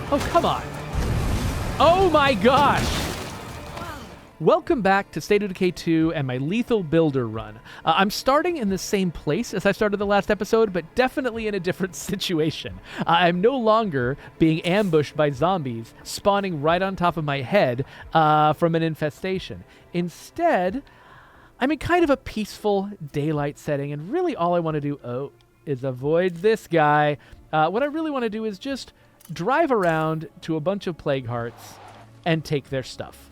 Oh, come on. Oh my gosh. Welcome back to State of Decay 2 and my Lethal Builder run. I'm starting in the same place as I started the last episode, but definitely in a different situation. I'm no longer being ambushed by zombies spawning right on top of my head from an infestation. Instead, I'm in kind of a peaceful daylight setting, and really all I want to do is avoid this guy. What I really want to do is just drive around to a bunch of Plague Hearts and take their stuff.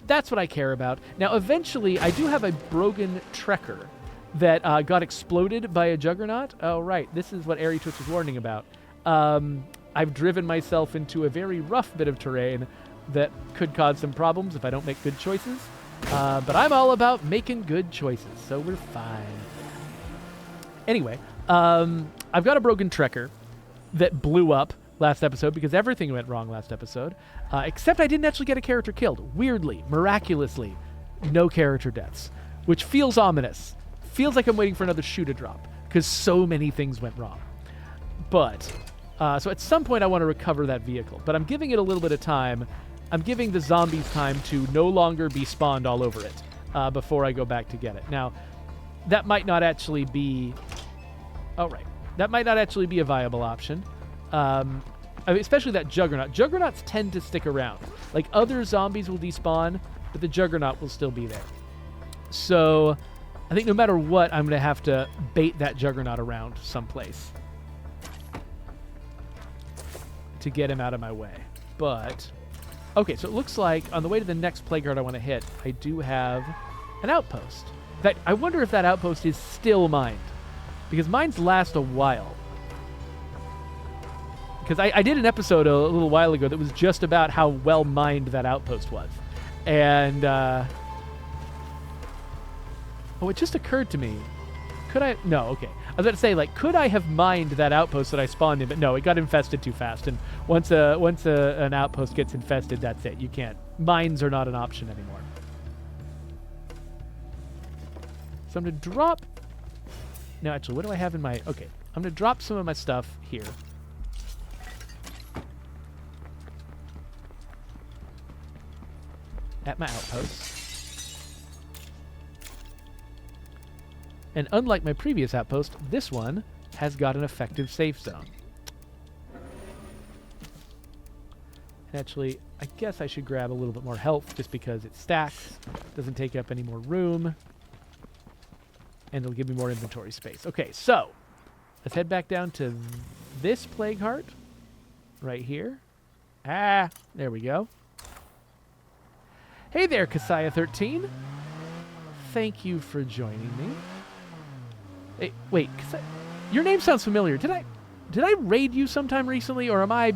That's what I care about. Now, eventually, I do have a broken Trekker that got exploded by a Juggernaut. Oh, right. This is what Airy Twitch was warning about. I've driven myself into a very rough bit of terrain that could cause some problems if I don't make good choices. But I'm all about making good choices, so we're fine. Anyway, I've got a broken Trekker that blew up last episode because everything went wrong last episode, except I didn't actually get a character killed. Weirdly, miraculously, no character deaths, which feels ominous. Feels like I'm waiting for another shoe to drop because so many things went wrong. But, so at some point I want to recover that vehicle, but I'm giving it a little bit of time. I'm giving the zombies time to no longer be spawned all over it before I go back to get it. Now, that might not actually be... Oh, right. That might not actually be a viable option. I mean, especially that Juggernaut. Juggernauts tend to stick around. Like, other zombies will despawn, but the Juggernaut will still be there. So, I think no matter what, I'm going to have to bait that Juggernaut around someplace to get him out of my way. But, okay, so it looks like on the way to the next Plague Heart I want to hit, I do have an outpost. In fact, I wonder if that outpost is still mined, because mines last a while. Because I did an episode a little while ago that was just about how well mined that outpost was. And, oh, it just occurred to me. Could I? No, okay. I was about to say, like, could I have mined that outpost that I spawned in? But no, it got infested too fast. And once an outpost gets infested, that's it. You can't. Mines are not an option anymore. So I'm going to drop... No, actually, what do I have in my... Okay, I'm going to drop some of my stuff here. At my outpost. And unlike my previous outpost, this one has got an effective safe zone. And actually, I guess I should grab a little bit more health just because it stacks, doesn't take up any more room, and it'll give me more inventory space. Okay, so let's head back down to this Plague Heart right here. Ah, there we go. Hey there, Kasaya13. Thank you for joining me. Hey, wait, your name sounds familiar. Did I raid you sometime recently, or am I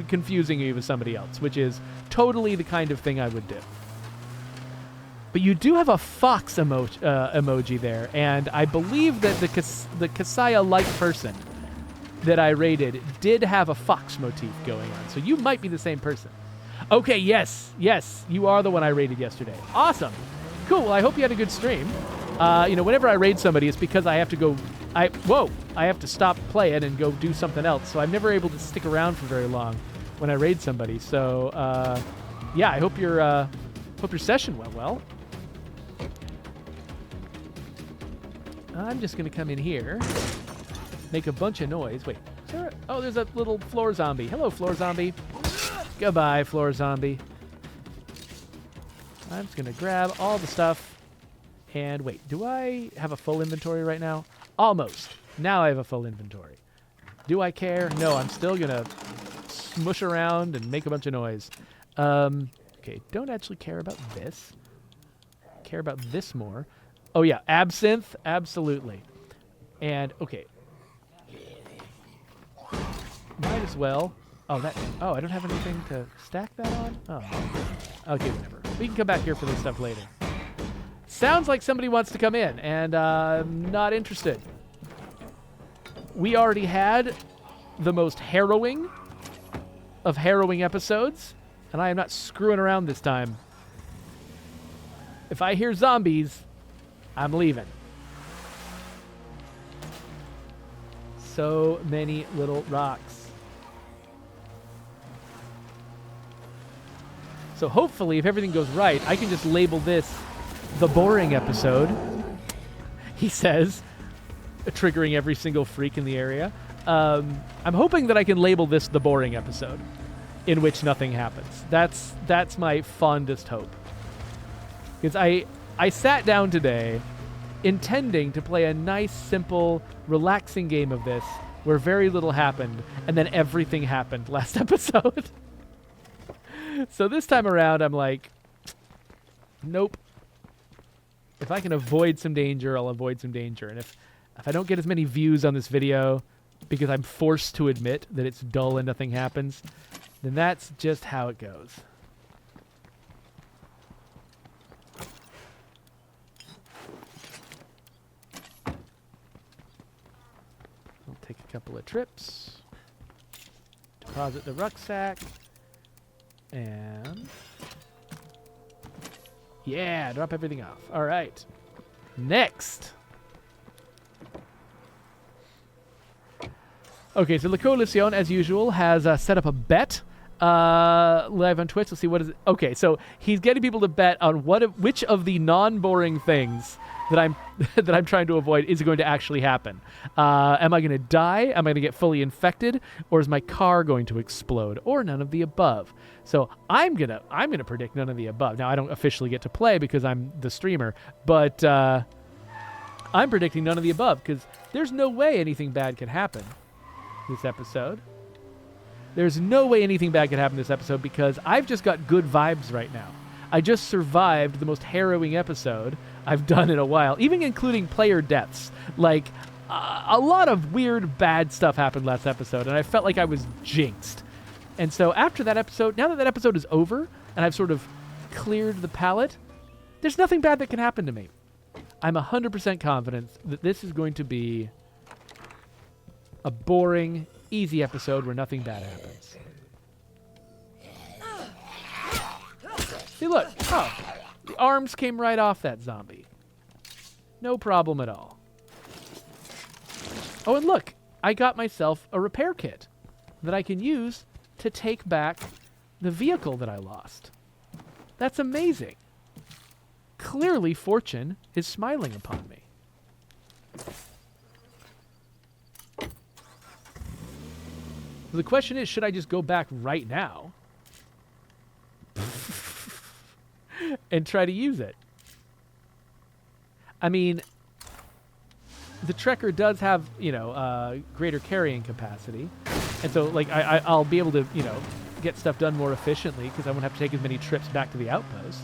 confusing you with somebody else, which is totally the kind of thing I would do? But you do have a fox emoji there, and I believe that the Kasaya-like person that I raided did have a fox motif going on, so you might be the same person. Okay, yes, you are the one I raided yesterday. Awesome. Cool, well, I hope you had a good stream. Whenever I raid somebody, it's because I have to go... I have to stop playing and go do something else, so I'm never able to stick around for very long when I raid somebody. So, yeah, I hope your session went well. I'm just going to come in here, make a bunch of noise. Wait, oh, there's a little floor zombie. Hello, floor zombie. Goodbye, floor zombie. I'm just going to grab all the stuff. And wait, do I have a full inventory right now? Almost. Now I have a full inventory. Do I care? No, I'm still going to smush around and make a bunch of noise. Okay, don't actually care about this. Care about this more. Oh, yeah, absinthe. Absolutely. And, okay. Might as well... Oh, I don't have anything to stack that on? Oh. Okay, whatever. We can come back here for this stuff later. Sounds like somebody wants to come in, and I'm not interested. We already had the most harrowing of harrowing episodes, and I am not screwing around this time. If I hear zombies, I'm leaving. So many little rocks. So hopefully, if everything goes right, I can just label this the boring episode, he says, triggering every single freak in the area. I'm hoping that I can label this the boring episode, in which nothing happens. That's my fondest hope. Because I sat down today intending to play a nice, simple, relaxing game of this where very little happened, and then everything happened last episode. So this time around, I'm like, nope. If I can avoid some danger, I'll avoid some danger. And if I don't get as many views on this video because I'm forced to admit that it's dull and nothing happens, then that's just how it goes. I'll take a couple of trips. Deposit the rucksack. And yeah, drop everything off. All right. Next. Okay, so La Coalición, as usual, has set up a bet live on Twitch. Let's see, what is it? Okay, so he's getting people to bet on which of the non-boring things that I'm trying to avoid is going to actually happen. Am I going to die? Am I going to get fully infected? Or is my car going to explode? Or none of the above? So I'm gonna predict none of the above. Now I don't officially get to play because I'm the streamer, but I'm predicting none of the above because there's no way anything bad could happen this episode. There's no way anything bad could happen this episode because I've just got good vibes right now. I just survived the most harrowing episode I've done in a while, even including player deaths. Like, a lot of weird, bad stuff happened last episode, and I felt like I was jinxed. And so after that episode, now that that episode is over, and I've sort of cleared the palette, there's nothing bad that can happen to me. I'm 100% confident that this is going to be a boring, easy episode where nothing bad happens. See, look. Oh, the arms came right off that zombie. No problem at all. Oh, and look. I got myself a repair kit that I can use to take back the vehicle that I lost. That's amazing. Clearly, fortune is smiling upon me. The question is, should I just go back right now and try to use it? I mean, the Trekker does have, greater carrying capacity. And so, like, I'll be able to, get stuff done more efficiently because I won't have to take as many trips back to the outpost.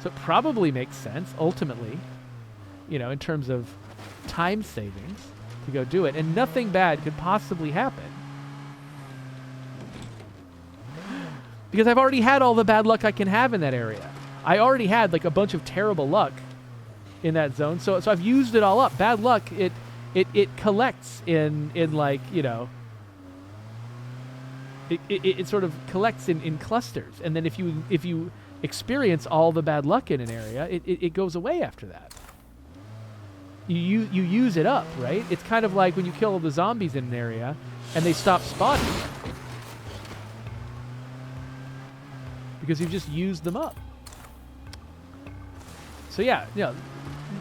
So it probably makes sense, ultimately, in terms of time savings to go do it. And nothing bad could possibly happen. Because I've already had all the bad luck I can have in that area. I already had, like, a bunch of terrible luck in that zone. So I've used it all up. Bad luck, it collects in like, it sort of collects in clusters. And then if you experience all the bad luck in an area, it goes away after that. You use it up, right? It's kind of like when you kill all the zombies in an area and they stop spawning because you've just used them up. So yeah,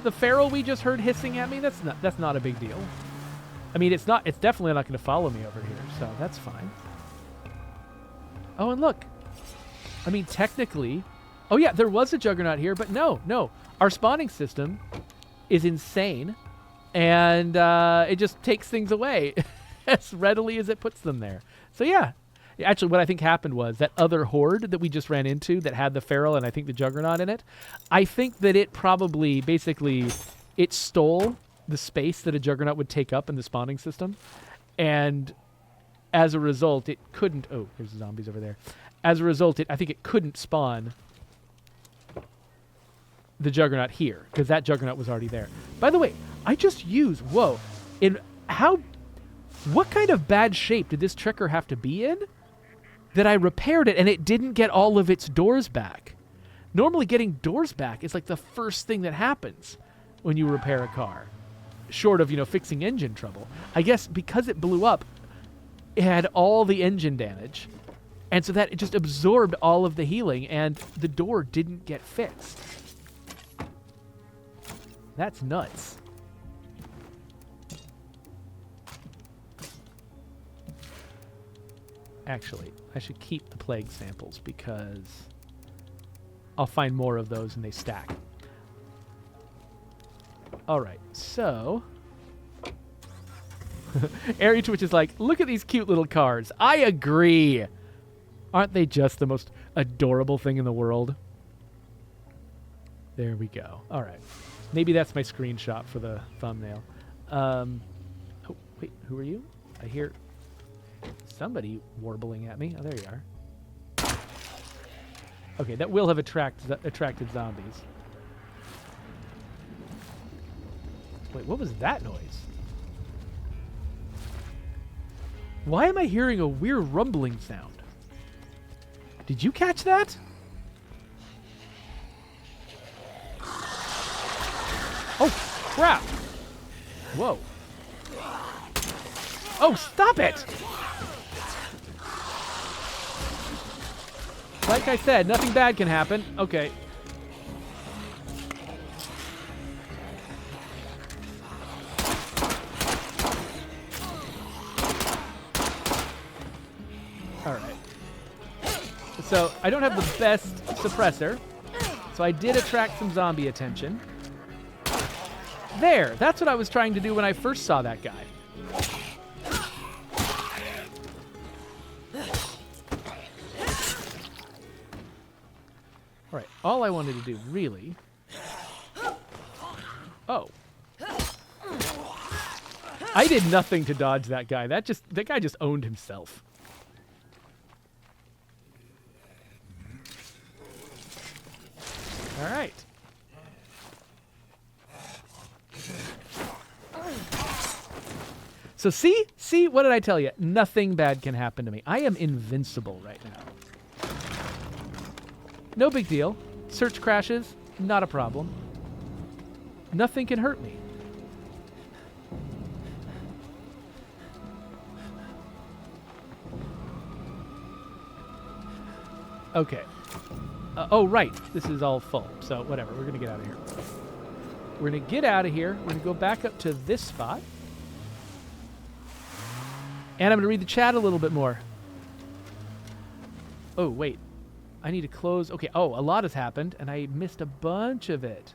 the feral we just heard hissing at me, that's not a big deal. I mean, it's definitely not going to follow me over here, so that's fine. Oh, and look. I mean, technically, oh yeah, there was a Juggernaut here, but no. Our spawning system is insane, and it just takes things away as readily as it puts them there. So yeah. Actually, what I think happened was that other horde that we just ran into that had the feral and I think the Juggernaut in it, I think that it probably, basically, it stole the space that a Juggernaut would take up in the spawning system. And as a result, it couldn't... Oh, there's the zombies over there. As a result, I think it couldn't spawn the Juggernaut here, because that Juggernaut was already there. By the way, I just used... Whoa. What kind of bad shape did this Trekker have to be in that I repaired it and it didn't get all of its doors back? Normally getting doors back is like the first thing that happens when you repair a car, short of, fixing engine trouble. I guess because it blew up, it had all the engine damage And so that it just absorbed all of the healing, and the door didn't get fixed. That's nuts. Actually, I should keep the plague samples because I'll find more of those and they stack. All right, so Airy Twitch is like, look at these cute little cars. I agree. Aren't they just the most adorable thing in the world? There we go. All right. Maybe that's my screenshot for the thumbnail. Oh, wait, who are you? I hear somebody warbling at me. Oh, there you are. Okay, that will have attracted zombies. Wait, what was that noise? Why am I hearing a weird rumbling sound? Did you catch that? Oh, crap. Whoa. Oh, stop it! Like I said, nothing bad can happen. Okay. Alright. So, I don't have the best suppressor. So I did attract some zombie attention. There! That's what I was trying to do when I first saw that guy. Alright, all I wanted to do, really... Oh. I did nothing to dodge that guy. That guy just owned himself. Alright. So see, what did I tell you? Nothing bad can happen to me. I am invincible right now. No big deal. Search crashes, not a problem. Nothing can hurt me. Okay. Oh, right. This is all full. So whatever. We're going to get out of here. We're going to get out of here. We're going to go back up to this spot. And I'm going to read the chat a little bit more. Oh, wait. I need to close. Okay. Oh, a lot has happened, and I missed a bunch of it.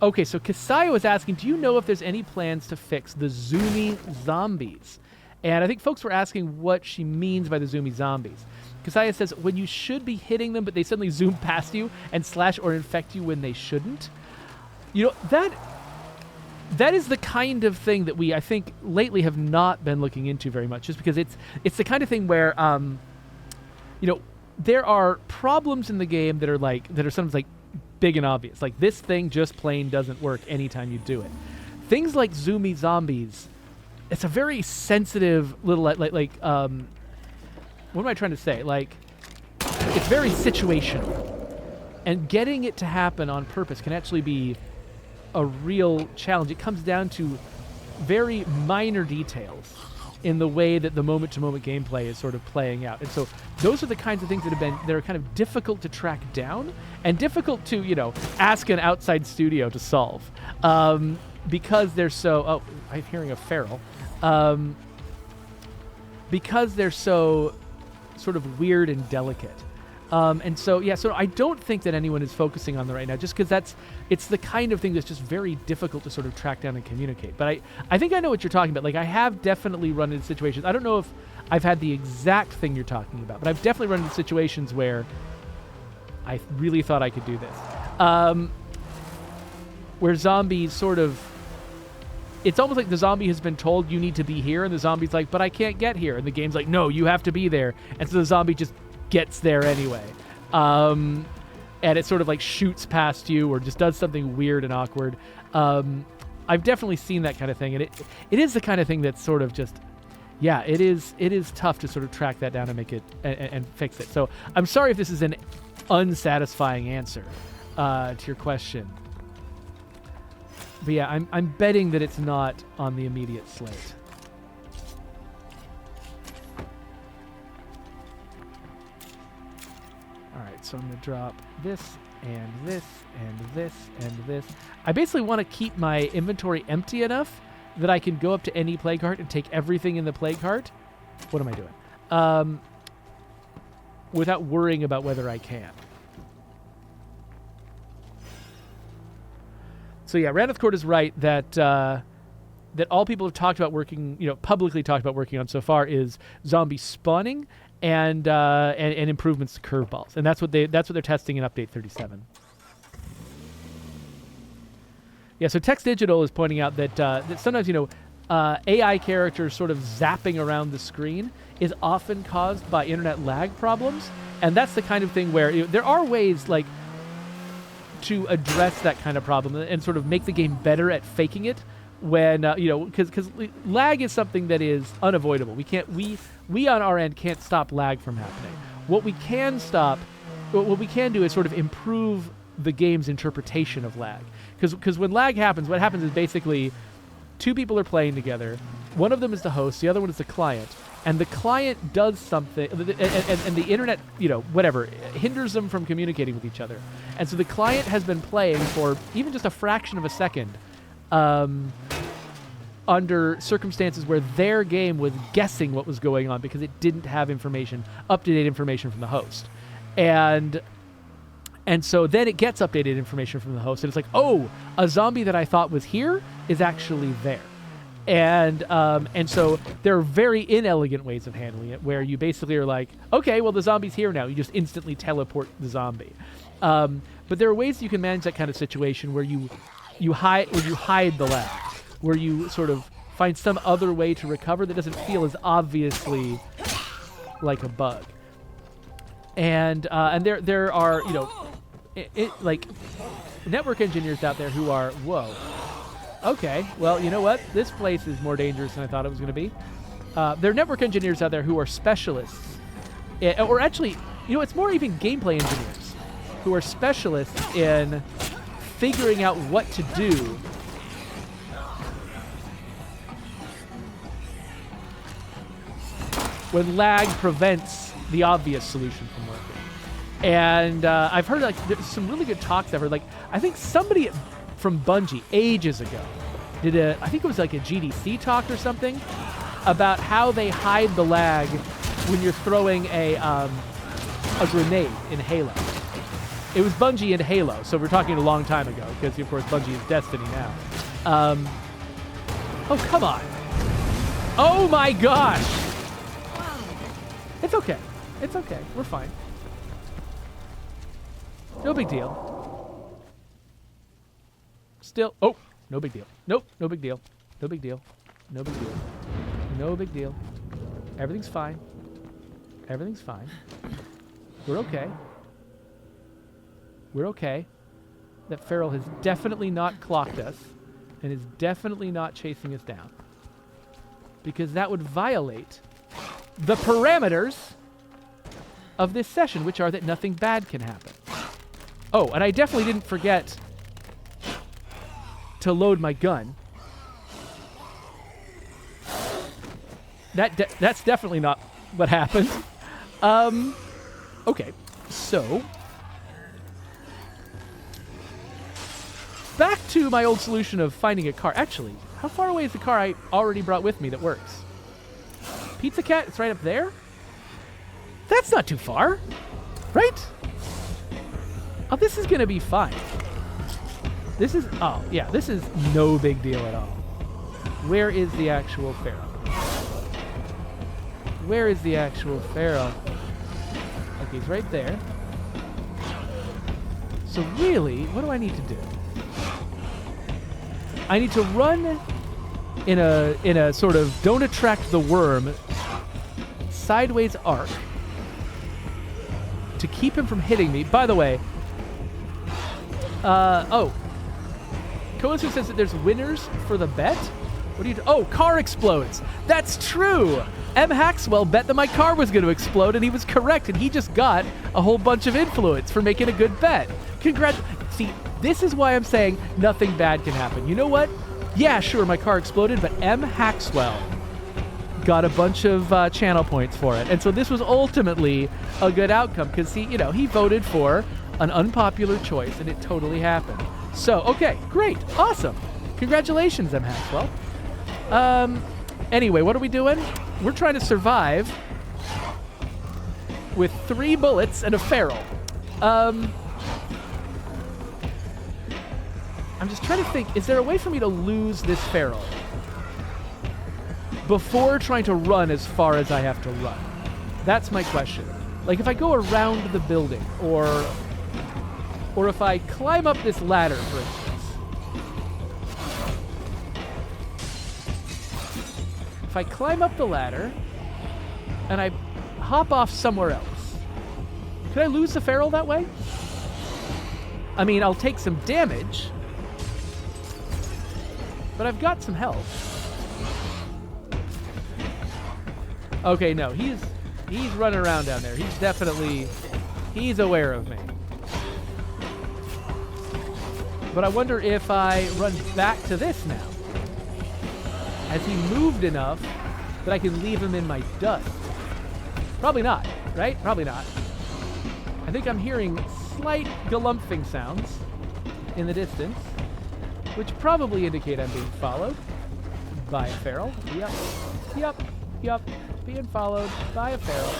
Okay, so Kasaya was asking, do you know if there's any plans to fix the zoomy zombies? And I think folks were asking what she means by the zoomy zombies. Kasaya says, when you should be hitting them, but they suddenly zoom past you and slash or infect you when they shouldn't. You know, that is the kind of thing that we, I think, lately have not been looking into very much, just because it's the kind of thing where, you know, there are problems in the game that are sometimes like big and obvious. Like this thing just plain doesn't work anytime you do it. Things like zoomy zombies, it's a very sensitive little what am I trying to say? Like, it's very situational, and getting it to happen on purpose can actually be a real challenge. It comes down to very minor details in the way that the moment-to-moment gameplay is sort of playing out. And so those are the kinds of things that are kind of difficult to track down and difficult to, you know, ask an outside studio to solve. Because they're so... Oh, I'm hearing a feral. Because they're so sort of weird and delicate. And so, yeah, so I don't think that anyone is focusing on that right now, just because it's the kind of thing that's just very difficult to sort of track down and communicate. But I think I know what you're talking about. Like, I have definitely run into situations. I don't know if I've had the exact thing you're talking about, but I've definitely run into situations where I really thought I could do this. Where zombies sort of... It's almost like the zombie has been told you need to be here, and the zombie's like, but I can't get here. And the game's like, no, you have to be there. And so the zombie just gets there anyway. And it sort of like shoots past you or just does something weird and awkward. I've definitely seen that kind of thing. And it is the kind of thing that's sort of just, yeah, it is tough to sort of track that down and make it and fix it. So I'm sorry if this is an unsatisfying answer to your question. But yeah, I'm betting that it's not on the immediate slate. So I'm going to drop this and this and this and this. I basically want to keep my inventory empty enough that I can go up to any plague heart and take everything in the plague heart. What am I doing? Without worrying about whether I can. So yeah, Raneth Court is right that that all people have talked about working, publicly talked about working on so far is zombie spawning and improvements to curveballs, and that's what they're testing in update 37. Yeah, so Text Digital is pointing out that sometimes AI characters sort of zapping around the screen is often caused by internet lag problems, and that's the kind of thing where there are ways like to address that kind of problem and sort of make the game better at faking it when because lag is something that is unavoidable. We on our end can't stop lag from happening. What we can do is sort of improve the game's interpretation of lag, because when lag happens, what happens is basically two people are playing together. One of them is the host, the other one is the client, and the client does something, and the internet, whatever, hinders them from communicating with each other. And so the client has been playing for even just a fraction of a second under circumstances where their game was guessing what was going on because it didn't have up-to-date information from the host. And so then it gets updated information from the host, and it's like, oh, a zombie that I thought was here is actually there. And so there are very inelegant ways of handling it, where you basically are like, okay, well, the zombie's here now. You just instantly teleport the zombie. But there are ways you can manage that kind of situation where you hide the lag, where you sort of find some other way to recover that doesn't feel as obviously like a bug. And there are like network engineers out there who are, whoa. Okay, well, you know what? This place is more dangerous than I thought it was going to be. There are network engineers out there who are specialists. Or actually, it's more even gameplay engineers who are specialists in figuring out what to do when lag prevents the obvious solution from working. And I've heard there's some really good talks I've heard. I think somebody from Bungie ages ago did I think it was like a GDC talk or something about how they hide the lag when you're throwing a grenade in Halo. It was Bungie and Halo, so we're talking a long time ago, because of course Bungie is Destiny now. Oh, come on. Oh my gosh. It's okay. It's okay. We're fine. No big deal. Still, oh, no big deal. Nope, no big deal. No big deal. No big deal. No big deal. Everything's fine. Everything's fine. We're okay. We're okay. That feral has definitely not clocked us and is definitely not chasing us down, because that would violate the parameters of this session, which are that nothing bad can happen. Oh, and I definitely didn't forget to load my gun. That's definitely not what happened. Okay, so back to my old solution of finding a car. Actually, how far away is the car I already brought with me that works? Pizza Cat, it's right up there? That's not too far, right? Oh, this is gonna be fine. This is no big deal at all. Where is the actual feral? Where is the actual feral? Okay, he's right there. So really, what do I need to do? I need to run in a sort of don't attract the worm sideways arc to keep him from hitting me. By the way, Koisu says that there's winners for the bet. What do you do? Oh, car explodes. That's true. M. Haxwell bet that my car was going to explode, and he was correct, and he just got a whole bunch of influence for making a good bet. Congrats. See, this is why I'm saying nothing bad can happen. You know what? Yeah, sure, my car exploded, but M. Haxwell got a bunch of channel points for it. And so this was ultimately a good outcome because he voted for an unpopular choice and it totally happened. So, okay, great, awesome. Congratulations, M. Haxwell. Anyway, what are we doing? We're trying to survive with 3 bullets and a feral. I'm just trying to think, is there a way for me to lose this feral before trying to run as far as I have to run? That's my question. Like, if I go around the building, or if I climb up this ladder, for instance. If I climb up the ladder, and I hop off somewhere else, can I lose the feral that way? I mean, I'll take some damage, but I've got some health. Okay, no, he's running around down there. He's aware of me. But I wonder if I run back to this now. Has he moved enough that I can leave him in my dust? Probably not, right? Probably not. I think I'm hearing slight galumphing sounds in the distance, which probably indicate I'm being followed by a feral. Yep. Being followed by a feral.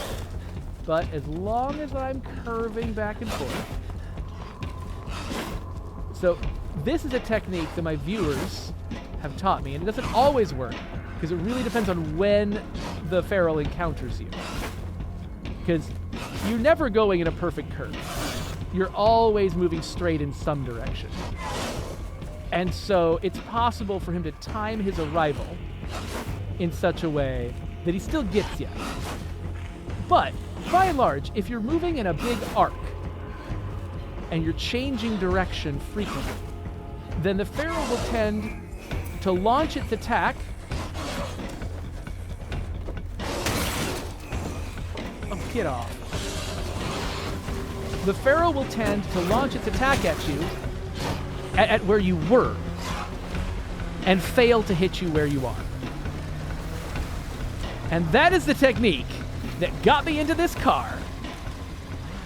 But as long as I'm curving back and forth. So this is a technique that my viewers have taught me, and it doesn't always work because it really depends on when the feral encounters you. Because you're never going in a perfect curve. You're always moving straight in some direction. And so it's possible for him to time his arrival in such a way that he still gets you. But by and large, if you're moving in a big arc and you're changing direction frequently, then the feral will tend to launch its attack. Oh, get off. The feral will tend to launch its attack at you at where you were and fail to hit you where you are. And that is the technique that got me into this car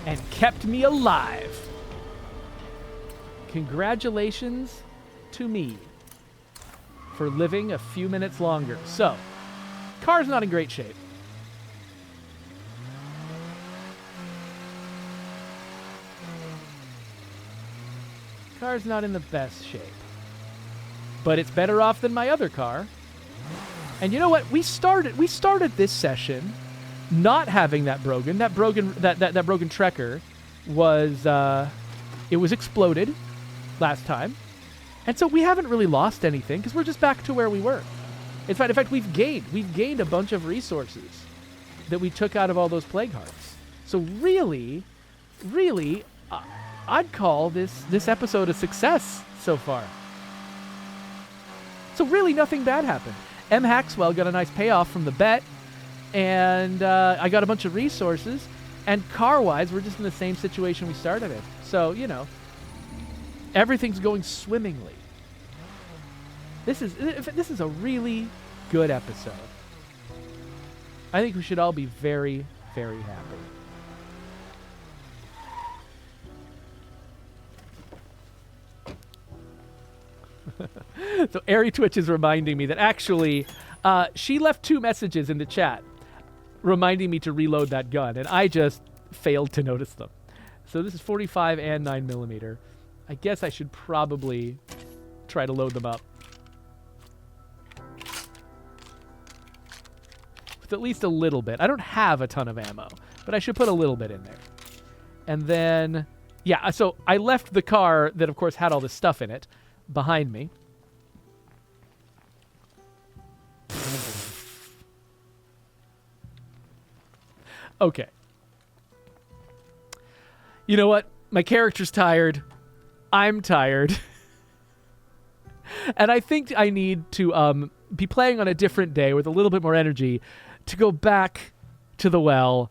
and kept me alive. Congratulations to me for living a few minutes longer. So, car's not in great shape. Car's not in the best shape. But it's better off than my other car. And you know what? We started this session not having that broken. That broken Trekker was it was exploded last time. And so we haven't really lost anything because we're just back to where we were. In fact, we've gained a bunch of resources that we took out of all those plague hearts. So really, I'd call this episode a success so far. So really nothing bad happened. M. Haxwell got a nice payoff from the bet, and I got a bunch of resources, and car-wise, we're just in the same situation we started in. So, everything's going swimmingly. This is a really good episode. I think we should all be very, very happy. So Airy Twitch is reminding me that actually she left 2 messages in the chat reminding me to reload that gun, and I just failed to notice them. So this is 45 and 9mm. I guess I should probably try to load them up with at least a little bit. I don't have a ton of ammo, but I should put a little bit in there. And then, yeah, so I left the car that, of course, had all this stuff in it behind me. Okay. You know what? My character's tired. I'm tired. And I think I need to be playing on a different day with a little bit more energy to go back to the well,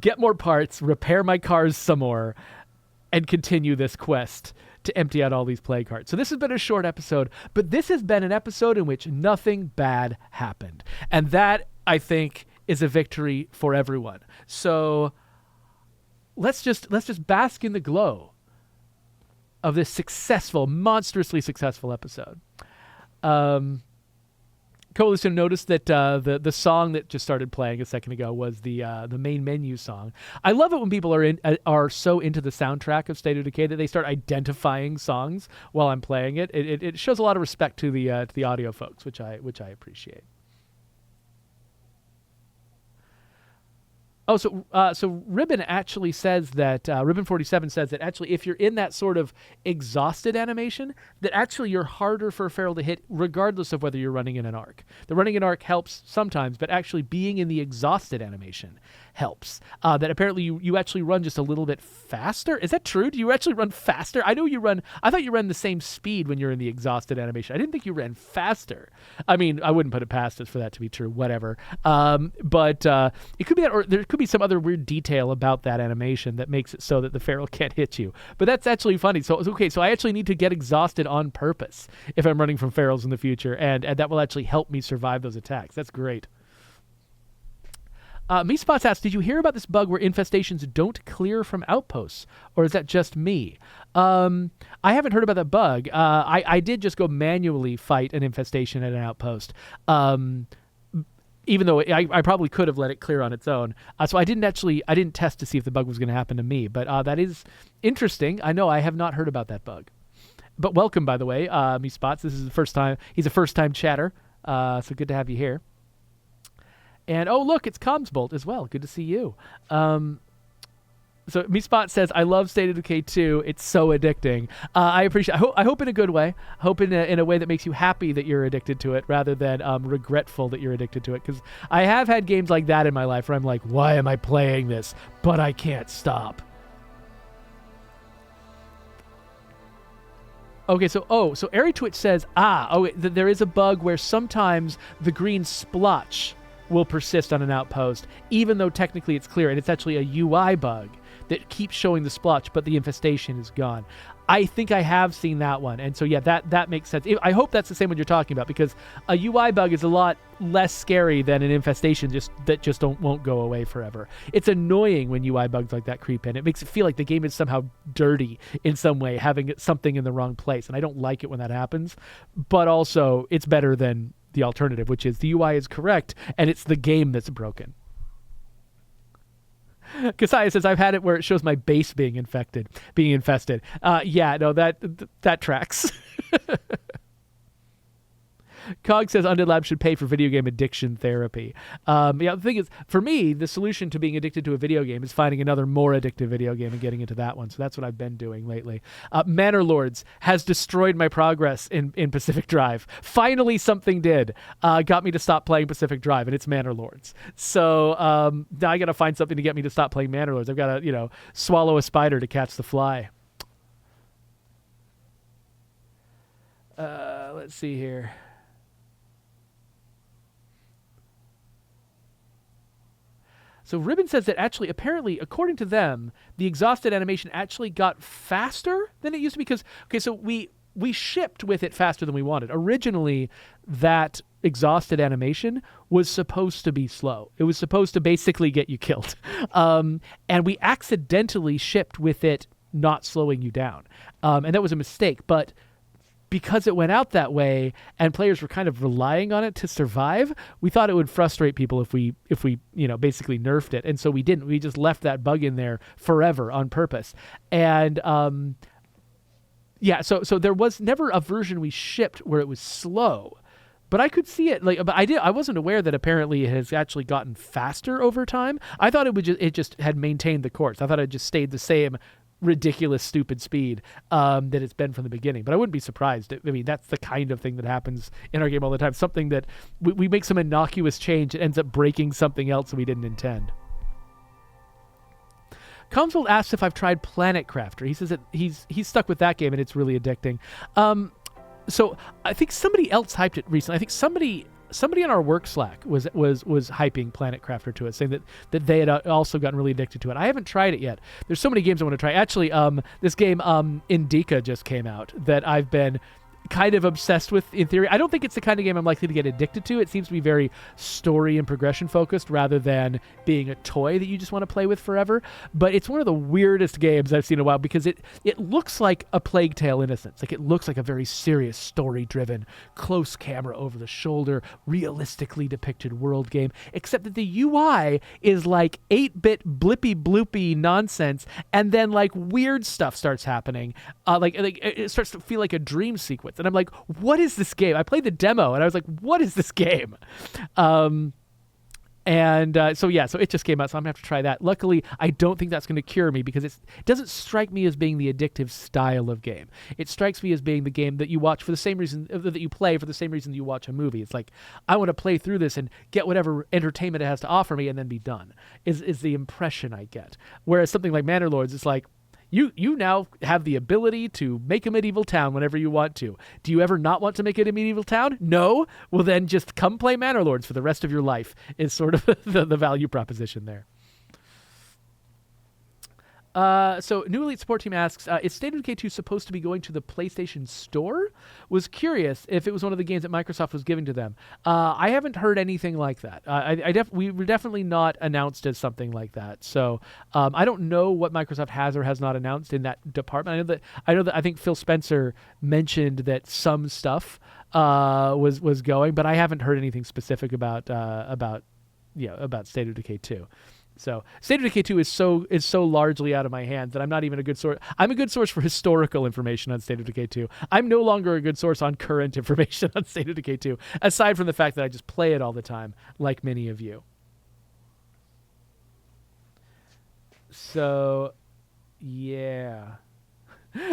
get more parts, repair my cars some more, and continue this quest to empty out all these plague hearts. So this has been a short episode, but this has been an episode in which nothing bad happened. And that I think, is a victory for everyone. So let's just bask in the glow of this successful, monstrously successful episode. Coalition noticed that the song that just started playing a second ago was the main menu song. I love it when people are so into the soundtrack of State of Decay that they start identifying songs while I'm playing it. It shows a lot of respect to the audio folks, which I appreciate. Oh, so Ribbon actually says that, Ribbon 47 says that actually if you're in that sort of exhausted animation, that actually you're harder for a feral to hit regardless of whether you're running in an arc. The running in arc helps sometimes, but actually being in the exhausted animation helps. That apparently you actually run just a little bit faster. Is that true? Do you actually run faster? I thought you ran the same speed when you're in the exhausted animation. I didn't think you ran faster. I mean, I wouldn't put it past us for that to be true, whatever. But it could be that, or there could be some other weird detail about that animation that makes it so that the feral can't hit you. But that's actually funny. So I actually need to get exhausted on purpose if I'm running from ferals in the future, and that will actually help me survive those attacks. That's great. MeSpots asks, did you hear about this bug where infestations don't clear from outposts? Or is that just me? I haven't heard about that bug. I did just go manually fight an infestation at an outpost. Even though I probably could have let it clear on its own. So I didn't test to see if the bug was going to happen to me. But that is interesting. I know I have not heard about that bug. But welcome, by the way, MeSpots. This is the first time. He's a first-time chatter. So good to have you here. And, oh, look, it's Comsbolt as well. Good to see you. So MeSpot says, I love State of Decay 2. It's so addicting. I appreciate I hope in a good way. I hope in a way that makes you happy that you're addicted to it rather than regretful that you're addicted to it. Because I have had games like that in my life where I'm like, why am I playing this? But I can't stop. Okay, so Airy Twitch says, there is a bug where sometimes the green splotch will persist on an outpost, even though technically it's clear, and it's actually a UI bug that keeps showing the splotch, but the infestation is gone. I think I have seen that one, and so yeah, that makes sense. I hope that's the same one you're talking about, because a UI bug is a lot less scary than an infestation that won't go away forever. It's annoying when UI bugs like that creep in. It makes it feel like the game is somehow dirty in some way, having something in the wrong place, and I don't like it when that happens, but also it's better than the alternative, which is the UI is correct and it's the game that's broken. Kasaya says, I've had it where it shows my base being infested. Yeah, no, that tracks. Cog says Undead Lab should pay for video game addiction therapy. The thing is, for me, the solution to being addicted to a video game is finding another more addictive video game and getting into that one. So that's what I've been doing lately. Manor Lords has destroyed my progress in Pacific Drive. Finally, something did. Got me to stop playing Pacific Drive, and it's Manor Lords. So now I got to find something to get me to stop playing Manor Lords. I've got to, swallow a spider to catch the fly. Let's see here. So Ribbon says that actually, apparently, according to them, the exhausted animation actually got faster than it used to be. Because, so we shipped with it faster than we wanted. Originally, that exhausted animation was supposed to be slow. It was supposed to basically get you killed. And we accidentally shipped with it not slowing you down. And that was a mistake. But because it went out that way and players were kind of relying on it to survive, we thought it would frustrate people if we basically nerfed it. And so we didn't. We just left that bug in there forever on purpose. And so there was never a version we shipped where it was slow. But I could see it, but I wasn't aware that apparently it has actually gotten faster over time. I thought it just had maintained the course. I thought it just stayed the same ridiculous, stupid speed that it's been from the beginning. But I wouldn't be surprised. I mean, that's the kind of thing that happens in our game all the time. Something that we make some innocuous change, it ends up breaking something else we didn't intend. Comswold asks if I've tried Planet Crafter. He says that he's stuck with that game and it's really addicting. So I think somebody else hyped it recently. I think somebody on our work Slack was hyping Planet Crafter to us, saying that they had also gotten really addicted to it. I haven't tried it yet. There's so many games I want to try. Actually, this game Indica just came out that I've been kind of obsessed with in theory. I don't think it's the kind of game I'm likely to get addicted to. It seems to be very story and progression focused rather than being a toy that you just want to play with forever. But it's one of the weirdest games I've seen in a while because it looks like a Plague Tale Innocence. Like it looks like a very serious story driven, close camera over the shoulder, realistically depicted world game, except that the UI is like 8-bit blippy bloopy nonsense, and then like weird stuff starts happening. Like it starts to feel like a dream sequence. And I'm like, what is this game? I played the demo and I was like, what is this game? So it just came out, so I'm gonna have to try that. Luckily, I don't think that's going to cure me because it doesn't strike me as being the addictive style of game. It strikes me as being the game that you watch for the same reason that you play for the same reason you watch a movie. It's like, I want to play through this and get whatever entertainment it has to offer me and then be done, is the impression I get. Whereas something like Manor Lords, it's like, You now have the ability to make a medieval town whenever you want to. Do you ever not want to make it a medieval town? No? Well, then just come play Manor Lords for the rest of your life is sort of the value proposition there. So New Elite Support Team asks, is State of Decay 2 supposed to be going to the PlayStation Store? Was curious if it was one of the games that Microsoft was giving to them. I haven't heard anything like that. We were definitely not announced as something like that. So I don't know what Microsoft has or has not announced in that department. I think Phil Spencer mentioned that some stuff was going, but I haven't heard anything specific about State of Decay 2. So State of Decay 2 is so largely out of my hands that I'm not even a good source. I'm a good source for historical information on State of Decay 2. I'm no longer a good source on current information on State of Decay 2, aside from the fact that I just play it all the time, like many of you. So, yeah.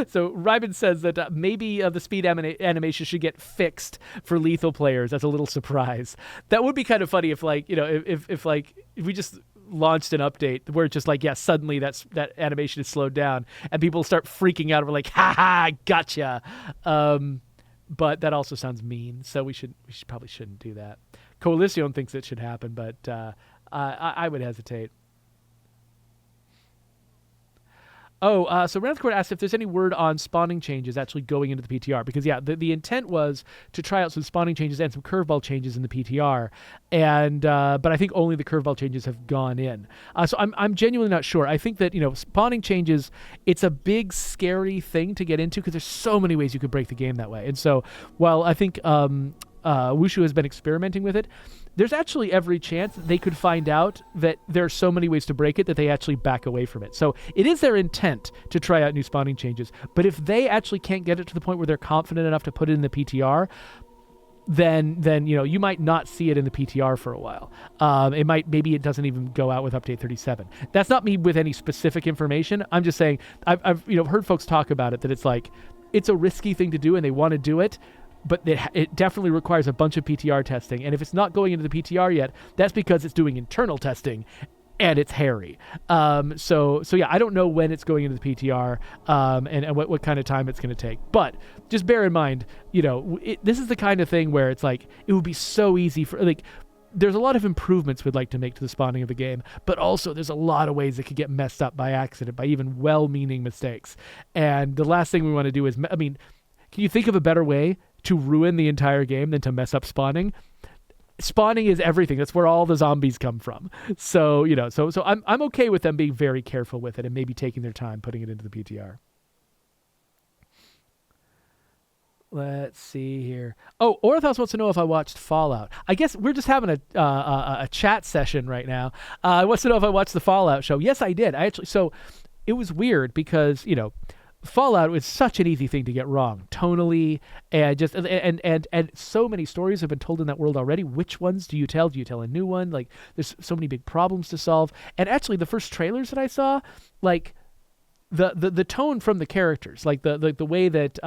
So Ryben says that maybe the speed animation should get fixed for lethal players. That's a little surprise. That would be kind of funny if if we just launched an update where it's just like, yeah, suddenly that animation is slowed down and people start freaking out. We're like, ha ha, gotcha. But that also sounds mean, so we probably shouldn't do that. Coalition thinks it should happen, but I would hesitate. So Ranthcourt asked if there's any word on spawning changes actually going into the PTR. Because, yeah, the intent was to try out some spawning changes and some curveball changes in the PTR. But I think only the curveball changes have gone in. So I'm genuinely not sure. I think that, spawning changes, it's a big, scary thing to get into because there's so many ways you could break the game that way. And so while I think Wushu has been experimenting with it, there's actually every chance they could find out that there are so many ways to break it that they actually back away from it. So it is their intent to try out new spawning changes. But if they actually can't get it to the point where they're confident enough to put it in the PTR, then you might not see it in the PTR for a while. Maybe it doesn't even go out with update 37. That's not me with any specific information. I'm just saying I've heard folks talk about it, that it's like it's a risky thing to do and they want to do it. But it definitely requires a bunch of PTR testing. And if it's not going into the PTR yet, that's because it's doing internal testing and it's hairy. So yeah, I don't know when it's going into the PTR and what kind of time it's going to take. But just bear in mind, this is the kind of thing where it's like, it would be so easy for, like, there's a lot of improvements we'd like to make to the spawning of the game, but also there's a lot of ways it could get messed up by accident, by even well-meaning mistakes. And the last thing we want to do is, can you think of a better way to ruin the entire game than to mess up spawning? Spawning is everything. That's where all the zombies come from. So, so I'm okay with them being very careful with it and maybe taking their time putting it into the PTR. Let's see here. Oh, Orthos wants to know if I watched Fallout. I guess we're just having a chat session right now. Wants to know if I watched the Fallout show. Yes, I did. So it was weird because, Fallout was such an easy thing to get wrong tonally, and just and so many stories have been told in that world already. Which ones do you tell? Do you tell a new one? Like, there's so many big problems to solve. And actually, the first trailers that I saw, like the tone from the characters, like the way that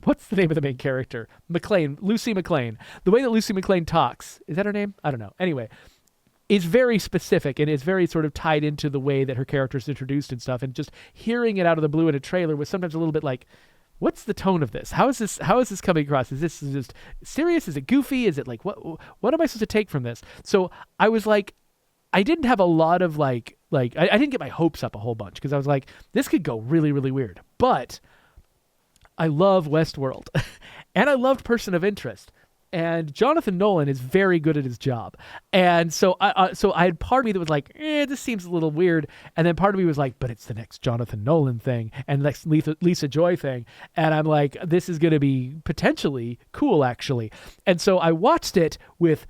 what's the name of the main character? Lucy McLean. The way that Lucy McLean talks, is that her name? I don't know. Anyway, is very specific and is very sort of tied into the way that her character is introduced and stuff. And just hearing it out of the blue in a trailer was sometimes a little bit like, what's the tone of this? How is this coming across? Is this just serious? Is it goofy? Is it like, what am I supposed to take from this? So I was like, I didn't have a lot of I didn't get my hopes up a whole bunch because I was like, this could go really, really weird. But I love Westworld, and I loved Person of Interest. And Jonathan Nolan is very good at his job, and so I had part of me that was like, this seems a little weird, and then part of me was like, but it's the next Jonathan Nolan thing and next Lisa Joy thing, and I'm like, this is going to be potentially cool, actually. And so I watched it with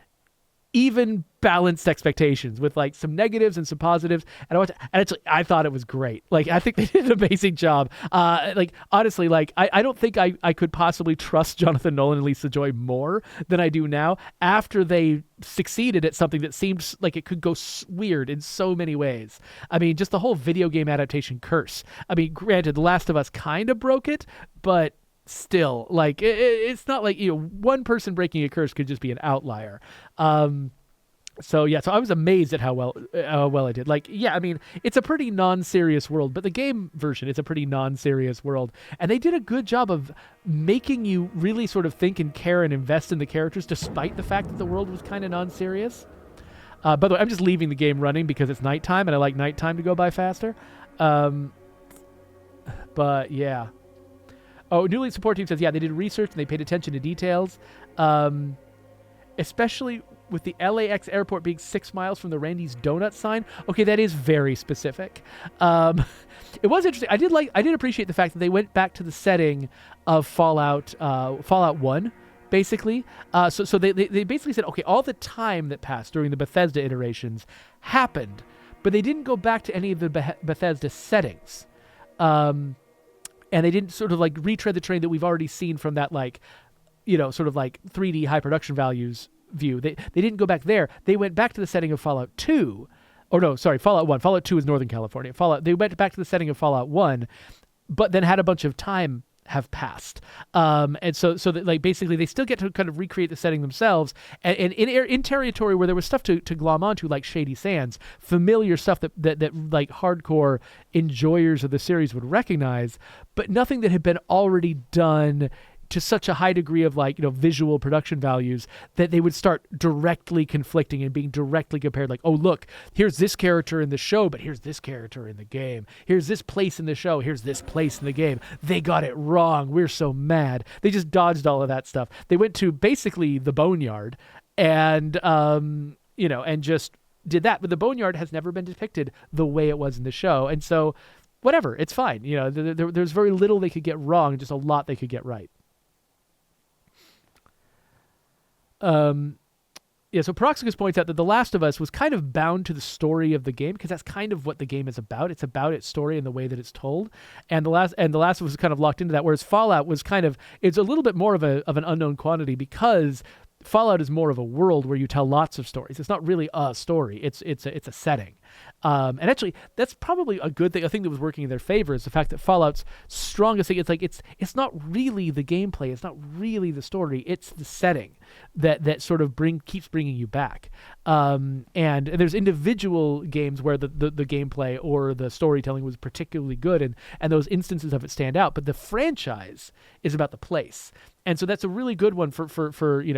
even balanced expectations, with like some negatives and some positives, and I thought it was great. Like, I think they did an amazing job. Like, honestly, like I don't think I could possibly trust Jonathan Nolan and Lisa Joy more than I do now after they succeeded at something that seemed like it could go weird in so many ways. I mean, just the whole video game adaptation curse. I mean, granted, The Last of Us kind of broke it, but still, like, it's not like, one person breaking a curse could just be an outlier. So I was amazed at how well I did. Like, I mean, it's a pretty non-serious world, but the game version is a pretty non-serious world, and they did a good job of making you really sort of think and care and invest in the characters, despite the fact that the world was kind of non-serious. By the way, I'm just leaving the game running because it's nighttime, and I like nighttime to go by faster. But yeah. Oh, New Lead support team says, they did research and they paid attention to details, especially with the LAX airport being 6 miles from the Randy's Donut sign. Okay, that is very specific. It was interesting. I did appreciate the fact that they went back to the setting of Fallout 1, basically. So they basically said, okay, all the time that passed during the Bethesda iterations happened, but they didn't go back to any of the Bethesda settings. And they didn't sort of like retread the train that we've already seen from that, like, sort of like 3D high production values view. They didn't go back there. They went back to the setting of Fallout 2. Or no, sorry, Fallout 1. Fallout 2 is Northern California. They went back to the setting of Fallout 1, but then had a bunch of time have passed. And so that, like, basically they still get to kind of recreate the setting themselves, and in territory where there was stuff to glom onto, like Shady Sands, familiar stuff that like hardcore enjoyers of the series would recognize, but nothing that had been already done to such a high degree of, like, visual production values that they would start directly conflicting and being directly compared. Like, oh, look, here's this character in the show, but here's this character in the game. Here's this place in the show. Here's this place in the game. They got it wrong. We're so mad. They just dodged all of that stuff. They went to basically the Boneyard and, and just did that. But the Boneyard has never been depicted the way it was in the show. And so whatever, it's fine. There's very little they could get wrong, just a lot they could get right. So Paroxicus points out that The Last of Us was kind of bound to the story of the game, because that's kind of what the game is about. It's about its story and the way that it's told. And The Last of Us was kind of locked into that, whereas Fallout was it's a little bit more of an unknown quantity, because Fallout is more of a world where you tell lots of stories. It's not really a story. It's a setting. And actually, that's probably a good thing. A thing that was working in their favor is the fact that Fallout's strongest thing, it's not really the gameplay. It's not really the story. It's the setting that sort of keeps bringing you back. And there's individual games where the gameplay or the storytelling was particularly good, and those instances of it stand out. But the franchise is about the place. And so that's a really good one for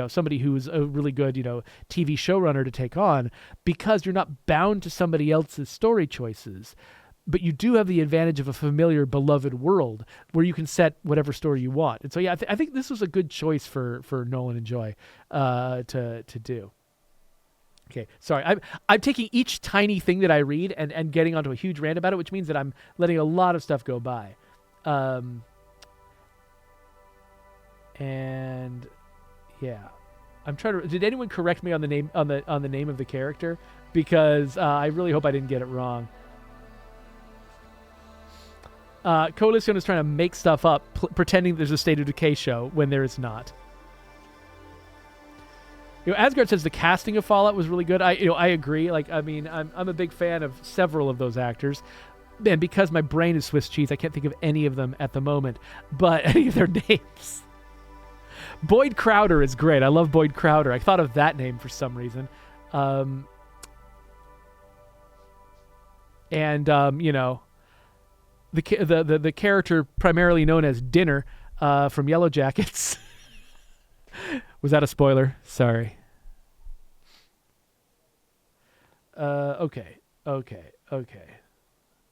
somebody who's a really good, TV showrunner to take on, because you're not bound to somebody else's story choices, but you do have the advantage of a familiar, beloved world where you can set whatever story you want. And so, I think this was a good choice for Nolan and Joy to do. Okay, sorry. I'm taking each tiny thing that I read and getting onto a huge rant about it, which means that I'm letting a lot of stuff go by. And yeah, I'm trying to. Did anyone correct me on the name on the name of the character? Because I really hope I didn't get it wrong. Coalition is trying to make stuff up, pretending there's a State of Decay show when there is not. Asgard says the casting of Fallout was really good. I agree. Like, I mean, I'm a big fan of several of those actors. And because my brain is Swiss cheese, I can't think of any of them at the moment. But any of their names. Boyd Crowder is great. I love Boyd Crowder. I thought of that name for some reason. The character primarily known as Dinner from Yellow Jackets. Was that a spoiler? Sorry. Okay.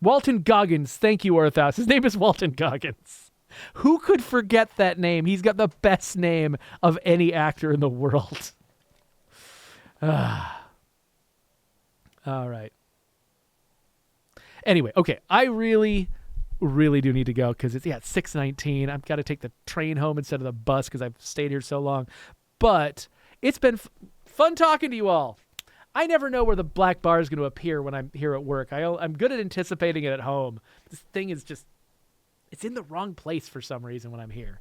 Walton Goggins. Thank you, Orthos. His name is Walton Goggins. Who could forget that name? He's got the best name of any actor in the world. All right. Anyway, okay. I really do need to go because it's 6:19. I've got to take the train home instead of the bus because I've stayed here so long. But it's been fun talking to you all. I never know where the black bar is going to appear when I'm here at work. I'm good at anticipating it at home. This thing is just, it's in the wrong place for some reason when I'm here.